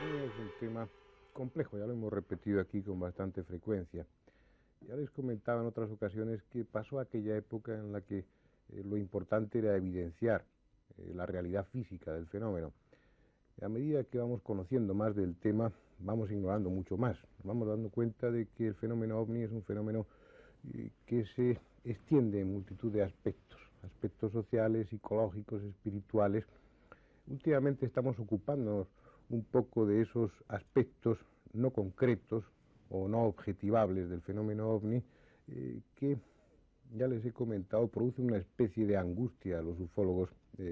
ovni es un tema complejo, ya lo hemos repetido aquí con bastante frecuencia. Ya les comentaba en otras ocasiones que pasó aquella época en la que lo importante era evidenciar la realidad física del fenómeno. A medida que vamos conociendo más del tema, vamos ignorando mucho más. Nos vamos dando cuenta de que el fenómeno ovni es un fenómeno que se extiende en multitud de aspectos, aspectos sociales, psicológicos, espirituales. Últimamente estamos ocupándonos un poco de esos aspectos no concretos o no objetivables del fenómeno ovni que, ya les he comentado, produce una especie de angustia a los ufólogos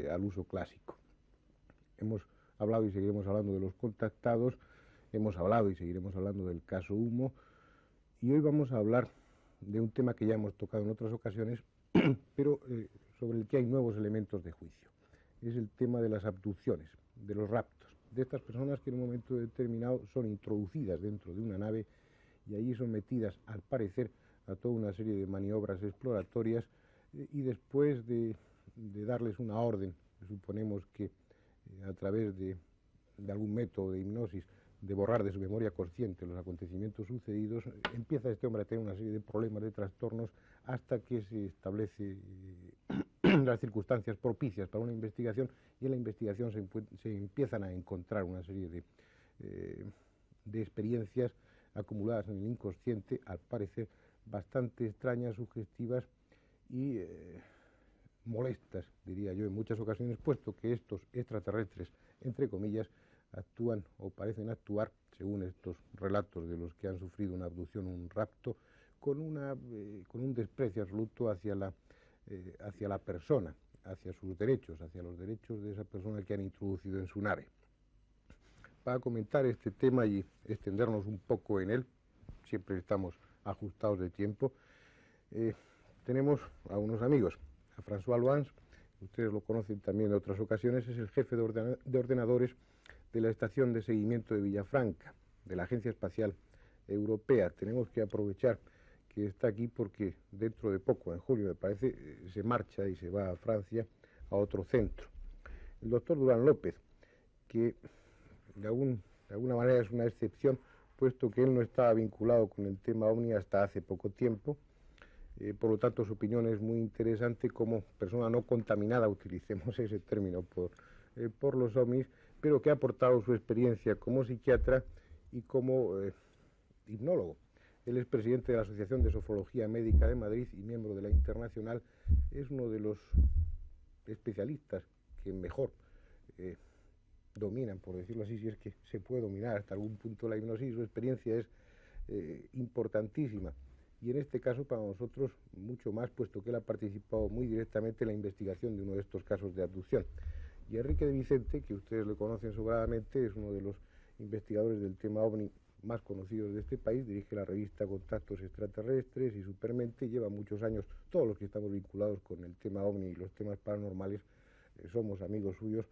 al uso clásico. Hemos hablado y seguiremos hablando de los contactados, hemos hablado y seguiremos hablando del caso Humo, y hoy vamos a hablar de un tema que ya hemos tocado en otras ocasiones, pero sobre el que hay nuevos elementos de juicio. Es el tema de las abducciones, de los raptos, de estas personas que en un momento determinado son introducidas dentro de una nave y allí sometidas, al parecer, a toda una serie de maniobras exploratorias y después de darles una orden, suponemos que a través de algún método de hipnosis, de borrar de su memoria consciente los acontecimientos sucedidos, empieza este hombre a tener una serie de problemas, de trastornos, hasta que se establece las circunstancias propicias para una investigación, y en la investigación se empiezan a encontrar una serie de experiencias acumuladas en el inconsciente, al parecer bastante extrañas, sugestivas y molestas, diría yo, en muchas ocasiones, puesto que estos extraterrestres, entre comillas, actúan o parecen actuar, según estos relatos de los que han sufrido una abducción, un rapto, con un desprecio absoluto hacia la persona, hacia sus derechos, hacia los derechos de esa persona que han introducido en su nave. Para comentar este tema y extendernos un poco en él, siempre estamos ajustados de tiempo, tenemos a unos amigos, a François Loans, ustedes lo conocen también de otras ocasiones, es el jefe de ordenadores de la estación de seguimiento de Villafranca, de la Agencia Espacial Europea. Tenemos que aprovechar que está aquí porque dentro de poco, en julio me parece, se marcha y se va a Francia, a otro centro. El doctor Durán López, que de alguna manera es una excepción, puesto que él no estaba vinculado con el tema OVNI hasta hace poco tiempo. Por lo tanto, su opinión es muy interesante como persona no contaminada, utilicemos ese término, por los ovnis, pero que ha aportado su experiencia como psiquiatra y como hipnólogo. Él es presidente de la Asociación de Sofología Médica de Madrid y miembro de la Internacional. Es uno de los especialistas que mejor dominan, por decirlo así, si es que se puede dominar hasta algún punto la hipnosis. Su experiencia es importantísima. Y en este caso para nosotros mucho más, puesto que él ha participado muy directamente en la investigación de uno de estos casos de abducción. Y Enrique de Vicente, que ustedes le conocen sobradamente, es uno de los investigadores del tema OVNI más conocidos de este país, dirige la revista Contactos Extraterrestres y Supermente, lleva muchos años, todos los que estamos vinculados con el tema OVNI y los temas paranormales, somos amigos suyos,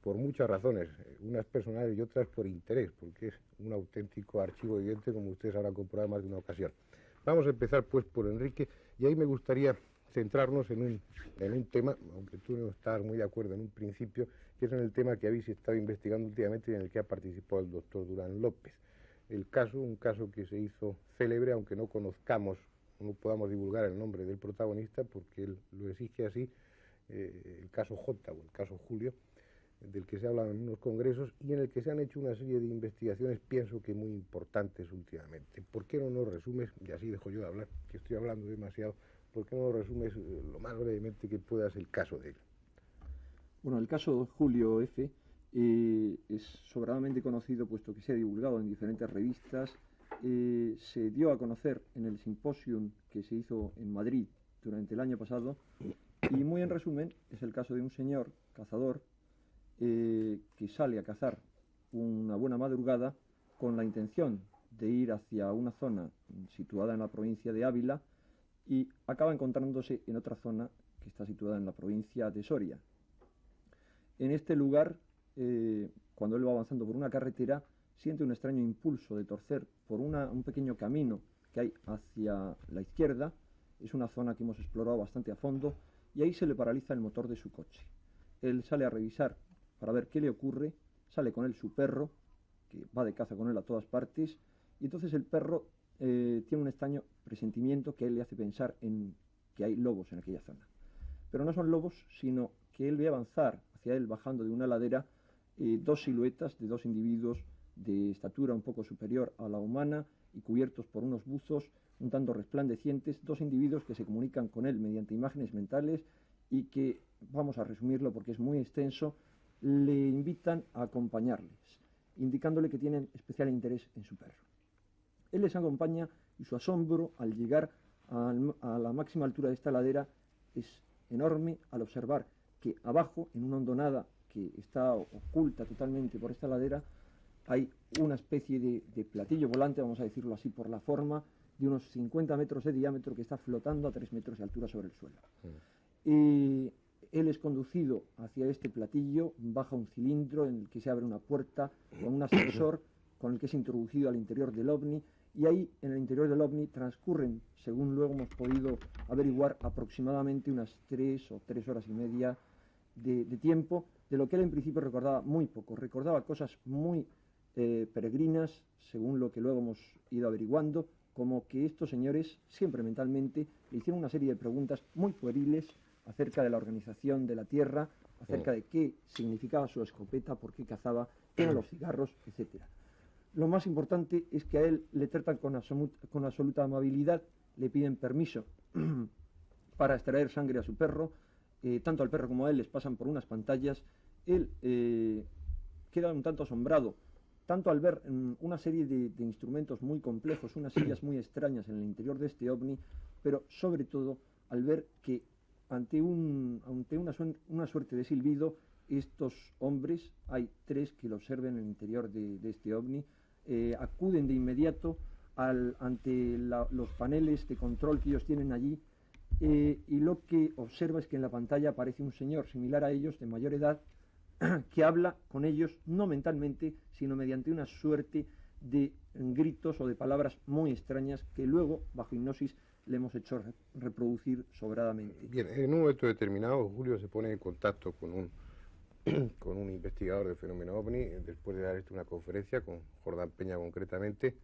por muchas razones, unas personales y otras por interés, porque es un auténtico archivo viviente, como ustedes habrán comprobado más de una ocasión. Vamos a empezar pues por Enrique, y ahí me gustaría centrarnos en un tema, aunque tú no estás muy de acuerdo en un principio, que es en el tema que habéis estado investigando últimamente y en el que ha participado el doctor Durán López. Un caso que se hizo célebre, aunque no conozcamos, no podamos divulgar el nombre del protagonista, porque él lo exige así, el caso J o el caso Julio, del que se habla en unos congresos y en el que se han hecho una serie de investigaciones, pienso que muy importantes últimamente. ¿Por qué no nos resumes, y así dejo yo de hablar, que estoy hablando demasiado, por qué no nos resumes lo más brevemente que puedas el caso de él? Bueno, el caso Julio F. Es sobradamente conocido, puesto que se ha divulgado en diferentes revistas. Se dio a conocer en el simposium que se hizo en Madrid durante el año pasado, y muy en resumen es el caso de un señor cazador que sale a cazar una buena madrugada con la intención de ir hacia una zona situada en la provincia de Ávila, y acaba encontrándose en otra zona que está situada en la provincia de Soria. En este lugar, cuando él va avanzando por una carretera, siente un extraño impulso de torcer por un pequeño camino que hay hacia la izquierda. Es una zona que hemos explorado bastante a fondo, y ahí se le paraliza el motor de su coche. Él sale a revisar para ver qué le ocurre, sale con él su perro, que va de caza con él a todas partes, y entonces el perro tiene un extraño presentimiento que a él le hace pensar en que hay lobos en aquella zona. Pero no son lobos, sino que él ve avanzar hacia él, bajando de una ladera, dos siluetas de dos individuos de estatura un poco superior a la humana y cubiertos por unos buzos un tanto resplandecientes, dos individuos que se comunican con él mediante imágenes mentales y que, vamos a resumirlo porque es muy extenso, le invitan a acompañarles, indicándole que tienen especial interés en su perro. Él les acompaña y su asombro al llegar a la máxima altura de esta ladera es enorme al observar que abajo, en una hondonada que está oculta totalmente por esta ladera, hay una especie de platillo volante, vamos a decirlo así por la forma, de unos 50 metros de diámetro que está flotando a 3 metros de altura sobre el suelo. Y él es conducido hacia este platillo, baja un cilindro en el que se abre una puerta con un ascensor con el que es introducido al interior del ovni, y ahí en el interior del ovni transcurren, según luego hemos podido averiguar, aproximadamente unas 3 o 3 horas y media de tiempo, de lo que él en principio recordaba muy poco, recordaba cosas muy peregrinas, según lo que luego hemos ido averiguando, como que estos señores, siempre mentalmente, le hicieron una serie de preguntas muy pueriles acerca de la organización de la Tierra, acerca de qué significaba su escopeta, por qué cazaba, qué eran los cigarros, etc. Lo más importante es que a él le tratan con absoluta amabilidad, le piden permiso para extraer sangre a su perro, tanto al perro como a él les pasan por unas pantallas. Él queda un tanto asombrado, tanto al ver una serie de instrumentos muy complejos, unas sillas muy extrañas en el interior de este ovni, pero sobre todo al ver que ante una suerte de silbido, estos hombres, hay 3 que lo observen en el interior de este ovni, acuden de inmediato ante los paneles de control que ellos tienen allí, y lo que observa es que en la pantalla aparece un señor similar a ellos, de mayor edad, que habla con ellos no mentalmente, sino mediante una suerte de gritos o de palabras muy extrañas que luego, bajo hipnosis, le hemos hecho reproducir sobradamente. Bien, en un momento determinado, Julio se pone en contacto con un investigador del fenómeno OVNI, después de dar una conferencia con Jordán Peña concretamente,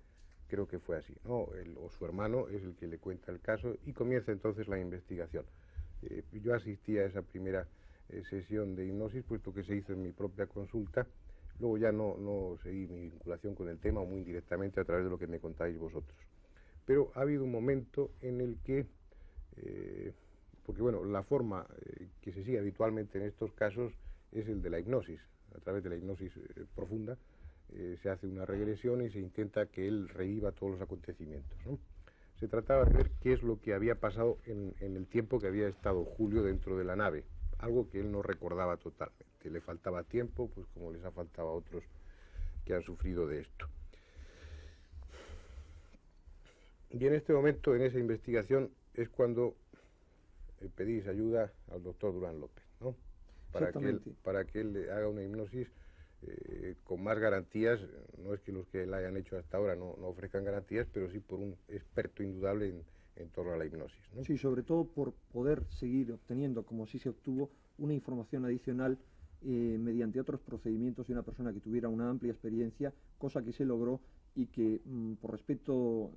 creo que fue así, ¿no? Él, o su hermano es el que le cuenta el caso y comienza entonces la investigación. Yo asistí a esa primera sesión de hipnosis, puesto que se hizo en mi propia consulta. Luego ya no seguí mi vinculación con el tema, o muy indirectamente a través de lo que me contáis vosotros. Pero ha habido un momento en el que, porque bueno, la forma que se sigue habitualmente en estos casos es el de la hipnosis. A través de la hipnosis profunda se hace una regresión y se intenta que él reviva todos los acontecimientos, ¿no? Se trataba de ver qué es lo que había pasado en el tiempo que había estado Julio dentro de la nave, algo que él no recordaba totalmente. Le faltaba tiempo, pues como les ha faltado a otros que han sufrido de esto. Y en este momento, en esa investigación, es cuando pedís ayuda al doctor Durán López, ¿no? Para que él le haga una hipnosis con más garantías. No es que los que la hayan hecho hasta ahora no ofrezcan garantías, pero sí por un experto indudable en torno a la hipnosis, ¿no? Sí, sobre todo por poder seguir obteniendo, como sí se obtuvo, una información adicional mediante otros procedimientos de una persona que tuviera una amplia experiencia, cosa que se logró y que, por respeto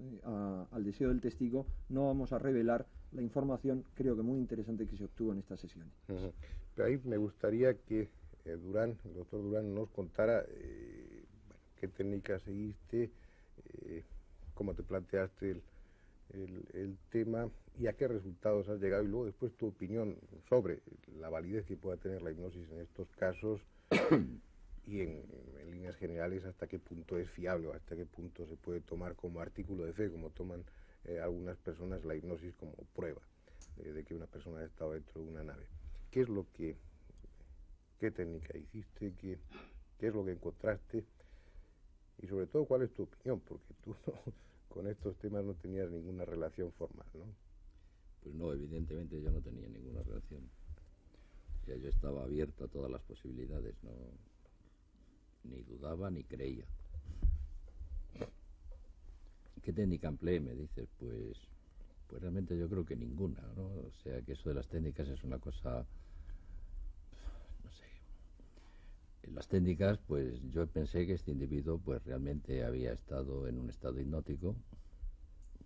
al deseo del testigo, no vamos a revelar la información, creo que muy interesante, que se obtuvo en esta sesión. Pero ahí me gustaría que el doctor Durán, nos contara qué técnica seguiste, cómo te planteaste el tema y a qué resultados has llegado, y luego después tu opinión sobre la validez que pueda tener la hipnosis en estos casos y en líneas generales hasta qué punto es fiable o hasta qué punto se puede tomar como artículo de fe, como toman algunas personas la hipnosis como prueba de que una persona ha estado dentro de una nave. ¿Qué técnica hiciste? ¿Qué es lo que encontraste? Y sobre todo, ¿cuál es tu opinión? Porque tú con estos temas no tenías ninguna relación formal, ¿no? Pues no, evidentemente yo no tenía ninguna relación. O sea, yo estaba abierto a todas las posibilidades, no, ni dudaba ni creía. ¿Qué técnica empleé? Me dices, pues realmente yo creo que ninguna, ¿no? O sea, que eso de las técnicas es una cosa, no sé. las técnicas, pues yo pensé que este individuo pues realmente había estado en un estado hipnótico,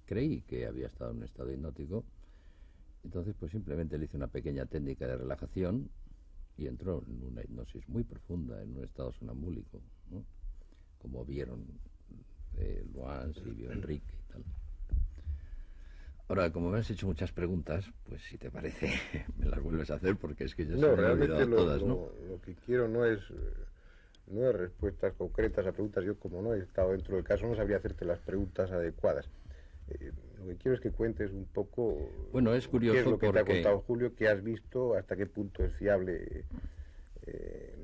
creí que había estado en un estado hipnótico, entonces pues simplemente le hice una pequeña técnica de relajación y entró en una hipnosis muy profunda, en un estado sonambúlico, ¿no? Como vieron Luans y vio Enrique y tal. Ahora, como me has hecho muchas preguntas, pues si te parece, me las vuelves a hacer porque es que ya se me han olvidado todas, ¿no? Lo que quiero no es respuestas concretas a preguntas. Yo, como no he estado dentro del caso, no sabría hacerte las preguntas adecuadas. Lo que quiero es que cuentes un poco, bueno, es curioso, qué es lo que porque te ha contado Julio, qué has visto, hasta qué punto es fiable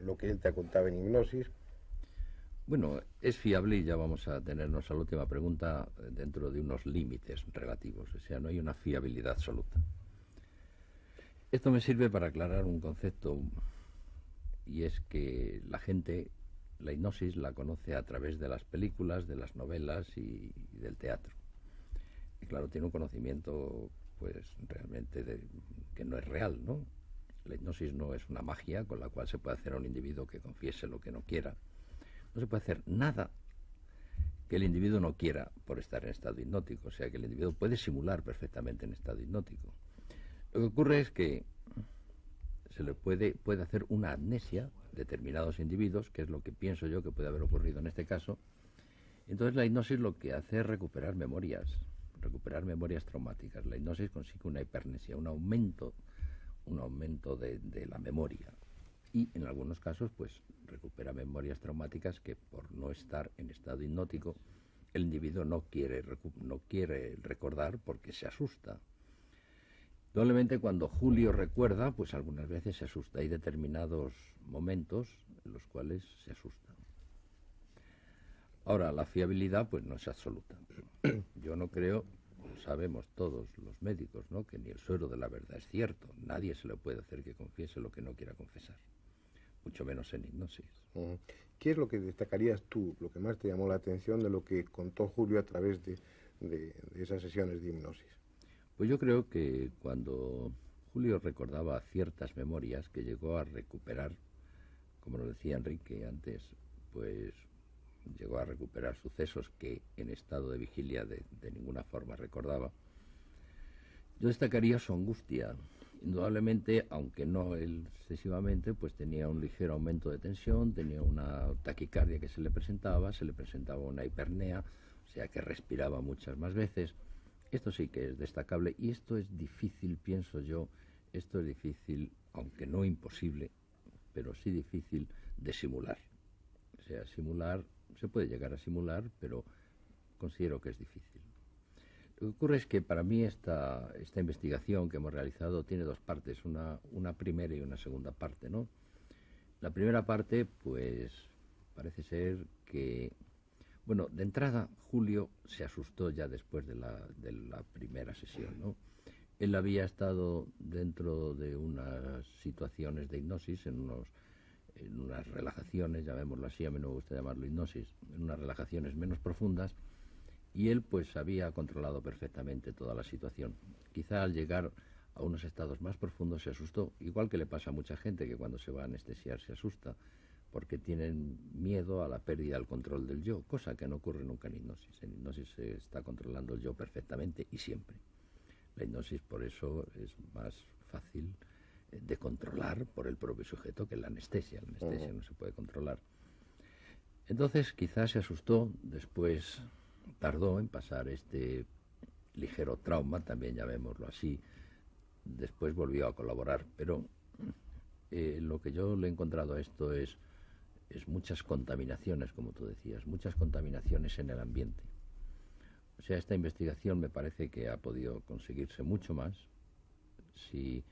lo que él te ha contado en hipnosis. bueno, es fiable y ya vamos a tenernos a la última pregunta dentro de unos límites relativos, o sea, no hay una fiabilidad absoluta. Esto me sirve para aclarar un concepto, y es que la gente, la hipnosis la conoce a través de las películas, de las novelas y del teatro. Y claro, tiene un conocimiento pues realmente que no es real, ¿no? La hipnosis no es una magia con la cual se puede hacer a un individuo que confiese lo que no quiera. No se puede hacer nada que el individuo no quiera por estar en estado hipnótico. O sea, que el individuo puede simular perfectamente en estado hipnótico. Lo que ocurre es que se le puede hacer una amnesia a determinados individuos, que es lo que pienso yo que puede haber ocurrido en este caso. Entonces la hipnosis lo que hace es recuperar memorias traumáticas. La hipnosis consigue una hipernesia, un aumento de la memoria. Y en algunos casos pues recupera memorias traumáticas que por no estar en estado hipnótico el individuo no quiere recordar porque se asusta. Probablemente cuando Julio recuerda, pues algunas veces se asusta. Hay determinados momentos en los cuales se asusta. Ahora, la fiabilidad pues no es absoluta. Yo no creo, lo sabemos todos los médicos, ¿no?, que ni el suero de la verdad es cierto. Nadie se le puede hacer que confiese lo que no quiera confesar, mucho menos en hipnosis. ¿Qué es lo que destacarías tú, lo que más te llamó la atención de lo que contó Julio a través de esas sesiones de hipnosis? Pues yo creo que cuando Julio recordaba ciertas memorias que llegó a recuperar, como lo decía Enrique antes, pues llegó a recuperar sucesos que en estado de vigilia de ninguna forma recordaba. Yo destacaría su angustia. Indudablemente, aunque no excesivamente, pues tenía un ligero aumento de tensión, tenía una taquicardia que se le presentaba una hipernea, o sea que respiraba muchas más veces. Esto sí que es destacable y esto es difícil, pienso yo, esto es difícil, aunque no imposible, pero sí difícil de simular. O sea, simular, se puede llegar a simular, pero considero que es difícil. Lo que ocurre es que para mí esta investigación que hemos realizado tiene dos partes, una primera y una segunda parte, ¿no? La primera parte, pues, parece ser que, bueno, de entrada, Julio se asustó ya después de la primera sesión, ¿no? Él había estado dentro de unas situaciones de hipnosis, en unas relajaciones, llamémoslo así, a mí no me gusta llamarlo hipnosis, en unas relajaciones menos profundas, y él pues había controlado perfectamente toda la situación. Quizá al llegar a unos estados más profundos se asustó, igual que le pasa a mucha gente que cuando se va a anestesiar se asusta, porque tienen miedo a la pérdida del control del yo, cosa que no ocurre nunca en hipnosis. En hipnosis se está controlando el yo perfectamente y siempre. La hipnosis por eso es más fácil de controlar por el propio sujeto que la anestesia. La anestesia no se puede controlar. Entonces quizás se asustó, después tardó en pasar este ligero trauma, también llamémoslo así, después volvió a colaborar, pero lo que yo le he encontrado a esto es muchas contaminaciones, como tú decías, muchas contaminaciones en el ambiente. O sea, esta investigación me parece que ha podido conseguirse mucho más si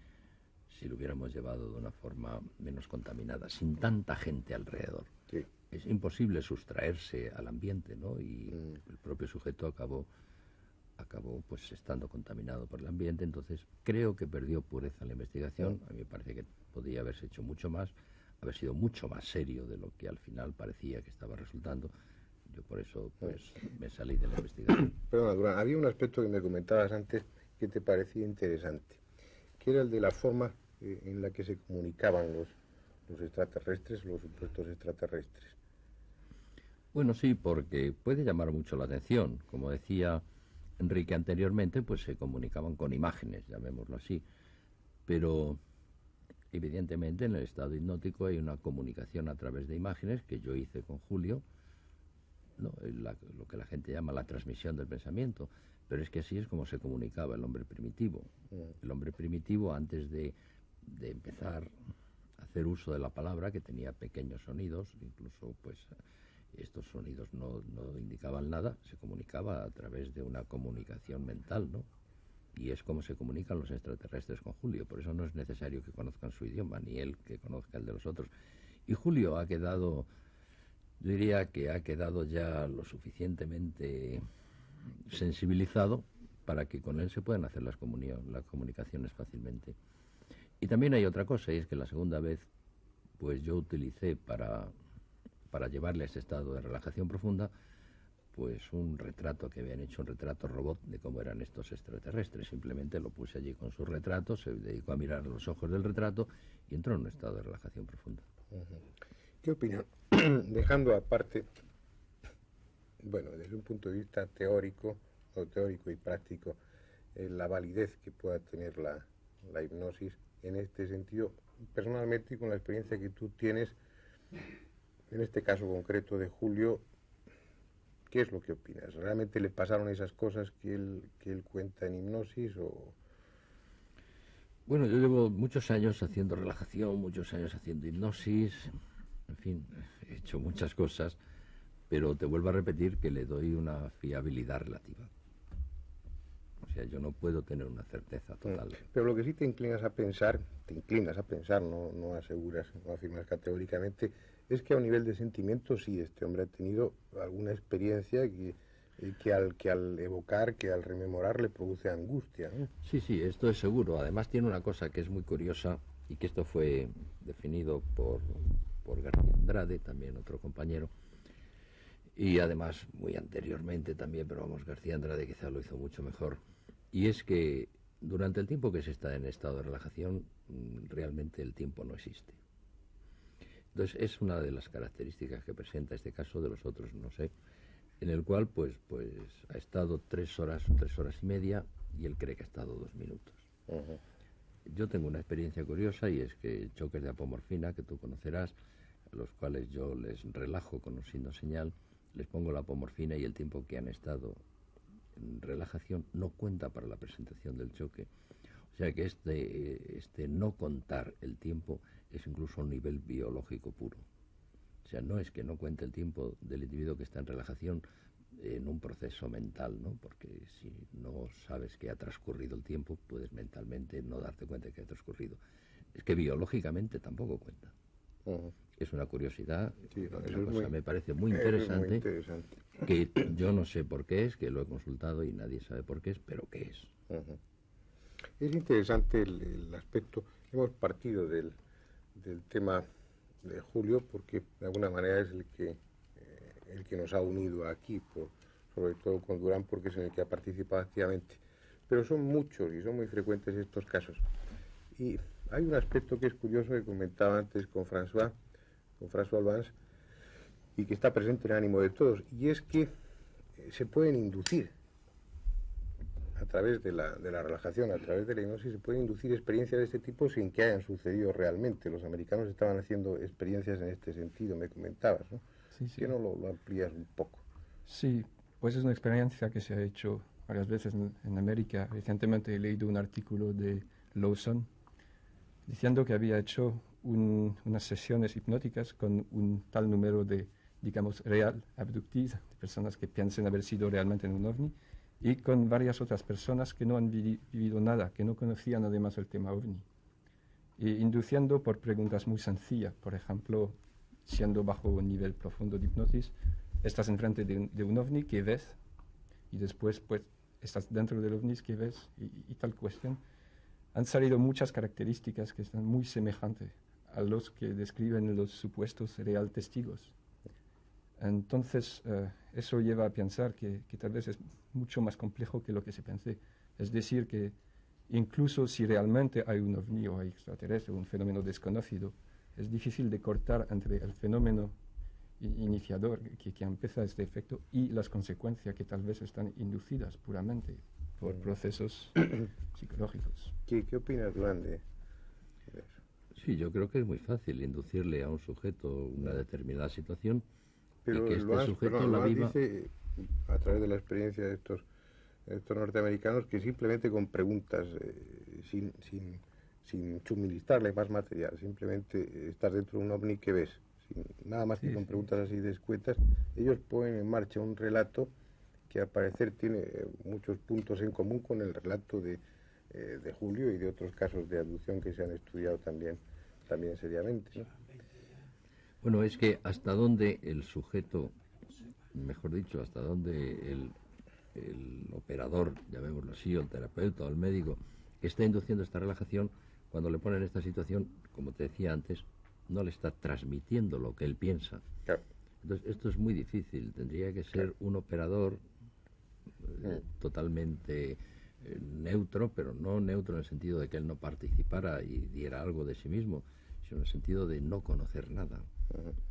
lo hubiéramos llevado de una forma menos contaminada, sin tanta gente alrededor. Sí. Es imposible sustraerse al ambiente, ¿no? Y el propio sujeto acabó pues estando contaminado por el ambiente. Entonces creo que perdió pureza la investigación. A mí me parece que podría haberse hecho mucho más, haber sido mucho más serio de lo que al final parecía que estaba resultando. Yo por eso pues me salí de la investigación. Perdona, Durán, había un aspecto que me comentabas antes que te parecía interesante, que era el de la forma en la que se comunicaban los extraterrestres, los supuestos extraterrestres. Bueno, sí, porque puede llamar mucho la atención. Como decía Enrique anteriormente, pues se comunicaban con imágenes, llamémoslo así. Pero evidentemente en el estado hipnótico hay una comunicación a través de imágenes que yo hice con Julio, ¿no? Lo que la gente llama la transmisión del pensamiento. Pero es que así es como se comunicaba el hombre primitivo. El hombre primitivo, antes de empezar a hacer uso de la palabra, que tenía pequeños sonidos, incluso pues estos sonidos no indicaban nada, se comunicaba a través de una comunicación mental, ¿no? Y es como se comunican los extraterrestres con Julio. Por eso no es necesario que conozcan su idioma, ni él que conozca el de los otros. Y Julio ha quedado, yo diría que ha quedado ya lo suficientemente sensibilizado para que con él se puedan hacer las comunicaciones fácilmente. Y también hay otra cosa, y es que la segunda vez pues yo utilicé para llevarle a ese estado de relajación profunda pues un retrato que habían hecho, un retrato robot de cómo eran estos extraterrestres. Simplemente lo puse allí con su retrato, se dedicó a mirar los ojos del retrato y entró en un estado de relajación profunda. ¿Qué opinión? Dejando aparte, bueno, desde un punto de vista teórico y práctico, la validez que pueda tener la hipnosis en este sentido, personalmente y con la experiencia que tú tienes, en este caso concreto de Julio, ¿qué es lo que opinas? ¿Realmente le pasaron esas cosas que él cuenta en hipnosis o...? Bueno, yo llevo muchos años haciendo relajación, muchos años haciendo hipnosis, en fin, he hecho muchas cosas, pero te vuelvo a repetir que le doy una fiabilidad relativa. O sea, yo no puedo tener una certeza total. Pero lo que sí te inclinas a pensar, no aseguras, no afirmas categóricamente, es que a un nivel de sentimiento sí, este hombre ha tenido alguna experiencia que al evocar, que al rememorar le produce angustia, ¿no? Sí, esto es seguro. Además tiene una cosa que es muy curiosa y que esto fue definido por García Andrade, también otro compañero, y además muy anteriormente también, pero vamos, García Andrade quizá lo hizo mucho mejor. Y es que durante el tiempo que se está en estado de relajación, realmente el tiempo no existe. Entonces es una de las características que presenta este caso, de los otros no sé, en el cual pues ha estado 3 horas y media y él cree que ha estado 2 minutos. Uh-huh. Yo tengo una experiencia curiosa y es que choques de apomorfina, que tú conocerás, a los cuales yo les relajo con un signo señal, les pongo la apomorfina y el tiempo que han estado en relajación no cuenta para la presentación del choque. O sea que este no contar el tiempo es incluso un nivel biológico puro. O sea, no es que no cuente el tiempo del individuo que está en relajación en un proceso mental, ¿no? Porque si no sabes que ha transcurrido el tiempo, puedes mentalmente no darte cuenta de que ha transcurrido. Es que biológicamente tampoco cuenta. Uh-huh. Es una curiosidad, sí, una cosa me parece muy interesante, que yo no sé por qué es, que lo he consultado y nadie sabe por qué es, pero qué es. Uh-huh. Es interesante el aspecto. Hemos partido del tema de Julio porque de alguna manera es el que nos ha unido aquí, sobre todo con Durán, porque es en el que ha participado activamente. Pero son muchos y son muy frecuentes estos casos. Y hay un aspecto que es curioso que comentaba antes con François Albans, y que está presente en el ánimo de todos, y es que se pueden inducir a través de la relajación, a través de la hipnosis, se pueden inducir experiencias de este tipo sin que hayan sucedido realmente. Los americanos estaban haciendo experiencias en este sentido, me comentabas, ¿no? Sí. ¿Qué no lo amplías un poco? Sí, pues es una experiencia que se ha hecho varias veces en América. Recientemente he leído un artículo de Lawson diciendo que había hecho unas sesiones hipnóticas con un tal número de, digamos, real abductees, de personas que piensan haber sido realmente en un ovni, y con varias otras personas que no han vivido nada, que no conocían además el tema ovni, induciendo por preguntas muy sencillas. Por ejemplo, siendo bajo un nivel profundo de hipnosis, estás enfrente de un ovni, ¿qué ves? Y después, pues, estás dentro del ovni, ¿qué ves? Y tal cuestión. Han salido muchas características que están muy semejantes a los que describen los supuestos real testigos. Entonces, eso lleva a pensar que tal vez es mucho más complejo que lo que se pensé. Es decir, que incluso si realmente hay un ovni o hay extraterrestre, un fenómeno desconocido, es difícil de cortar entre el fenómeno iniciador que empieza este efecto y las consecuencias que tal vez están inducidas puramente por procesos psicológicos. ¿Qué opinas, Durán, de eso? Sí, yo creo que es muy fácil inducirle a un sujeto una determinada situación Pero y que este sujeto la viva. Dice, a través de la experiencia de estos norteamericanos, que simplemente con preguntas, sin suministrarle más material, simplemente estar dentro de un ovni que ves, nada más que con preguntas así de escuetas, ellos ponen en marcha un relato que al parecer tiene muchos puntos en común con el relato de Julio y de otros casos de abducción que se han estudiado también seriamente, ¿no? Bueno, es que hasta dónde el sujeto, mejor dicho, hasta dónde el operador, llamémoslo así, o el terapeuta o el médico, que está induciendo esta relajación, cuando le ponen esta situación, como te decía antes, no le está transmitiendo lo que él piensa. Claro. Entonces, esto es muy difícil. Tendría que ser un operador totalmente neutro, pero no neutro en el sentido de que él no participara y diera algo de sí mismo, sino en el sentido de no conocer nada.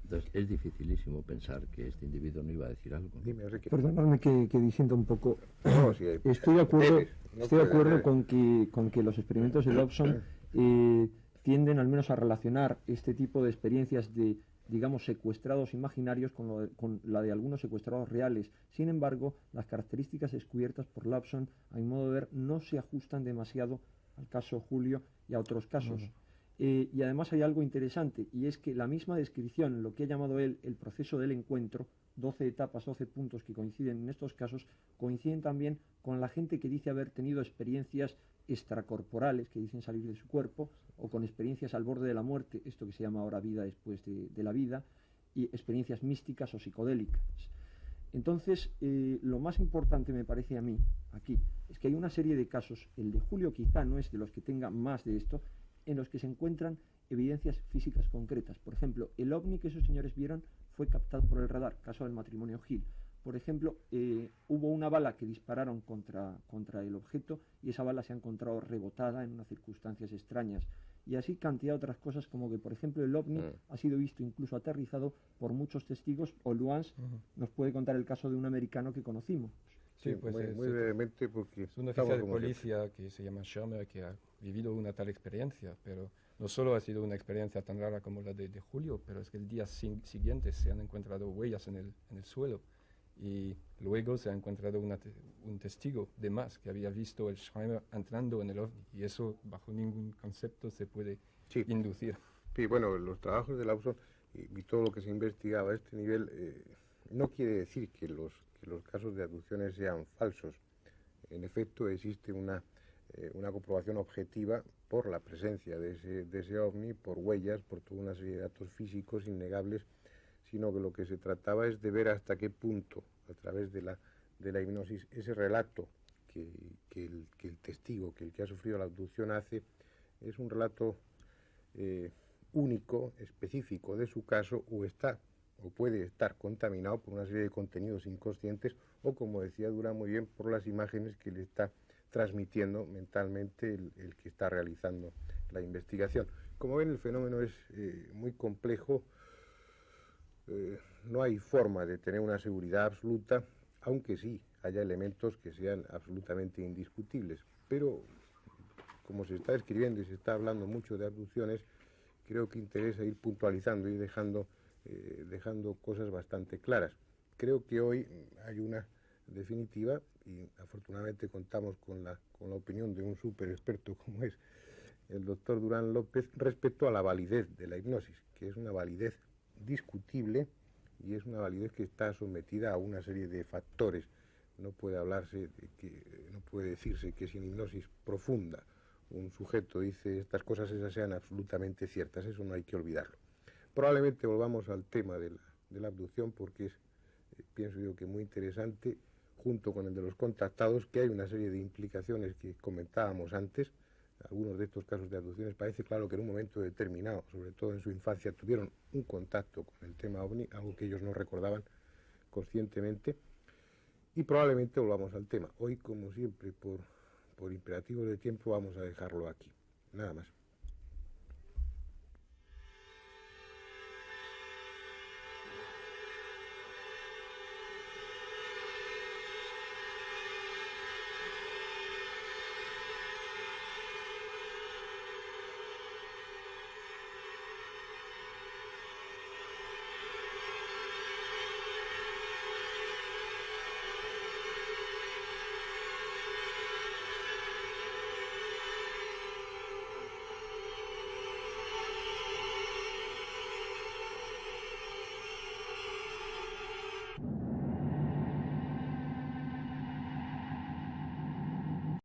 Entonces, es dificilísimo pensar que este individuo no iba a decir algo, ¿no? Dime, Enrique. Perdonadme que disienta un poco. No, sí, Estoy de acuerdo con que los experimentos de Dobson tienden al menos a relacionar este tipo de experiencias de, digamos, secuestrados imaginarios con la de algunos secuestrados reales. Sin embargo, las características descubiertas por Dobson, a mi modo de ver, no se ajustan demasiado al caso Julio y a otros casos. Y además hay algo interesante, y es que la misma descripción, lo que ha llamado él el proceso del encuentro, 12 etapas, 12 puntos que coinciden en estos casos, coinciden también con la gente que dice haber tenido experiencias extracorporales, que dicen salir de su cuerpo, o con experiencias al borde de la muerte, esto que se llama ahora vida después de la vida, y experiencias místicas o psicodélicas. Entonces, lo más importante me parece a mí, aquí, es que hay una serie de casos, el de Julio quizá no es de los que tenga más de esto, en los que se encuentran evidencias físicas concretas. Por ejemplo, el ovni que esos señores vieron fue captado por el radar, caso del matrimonio Hill. Por ejemplo, hubo una bala que dispararon contra el objeto y esa bala se ha encontrado rebotada en unas circunstancias extrañas. Y así cantidad de otras cosas, como que, por ejemplo, el ovni ha sido visto incluso aterrizado por muchos testigos, o Luans nos puede contar el caso de un americano que conocimos. Sí, pues muy brevemente, porque es un oficial de policía que se llama Shermer, que ha vivido una tal experiencia, pero no solo ha sido una experiencia tan rara como la de Julio, pero es que el día siguiente se han encontrado huellas en el suelo y luego se ha encontrado un testigo de más que había visto el Schreiber entrando en el ovni, y eso bajo ningún concepto se puede inducir. Sí, bueno, los trabajos de Lawson y todo lo que se investigaba a este nivel no quiere decir que los casos de abducciones sean falsos. En efecto, existe una comprobación objetiva por la presencia de ese ovni, por huellas, por toda una serie de datos físicos innegables, sino que lo que se trataba es de ver hasta qué punto, a través de la hipnosis, ese relato que el testigo, que el que ha sufrido la abducción hace, es un relato único, específico de su caso, o puede estar contaminado por una serie de contenidos inconscientes, o, como decía Durán muy bien, por las imágenes que le está transmitiendo mentalmente el que está realizando la investigación. Como ven, el fenómeno es muy complejo, no hay forma de tener una seguridad absoluta, aunque sí haya elementos que sean absolutamente indiscutibles. Pero, como se está escribiendo y se está hablando mucho de abducciones, creo que interesa ir puntualizando y dejando cosas bastante claras. Creo que hoy hay una definitiva, y afortunadamente contamos con la opinión de un súper experto como es el doctor Durán López, respecto a la validez de la hipnosis, que es una validez discutible y es una validez que está sometida a una serie de factores. No puede decirse que sin hipnosis profunda un sujeto dice estas cosas, esas sean absolutamente ciertas. Eso no hay que olvidarlo. Probablemente volvamos al tema de la abducción, porque es, pienso yo, que muy interesante, junto con el de los contactados, que hay una serie de implicaciones que comentábamos antes. Algunos de estos casos de abducciones parece claro que en un momento determinado, sobre todo en su infancia, tuvieron un contacto con el tema ovni, algo que ellos no recordaban conscientemente, y probablemente volvamos al tema. Hoy, como siempre, por imperativos de tiempo, vamos a dejarlo aquí. Nada más.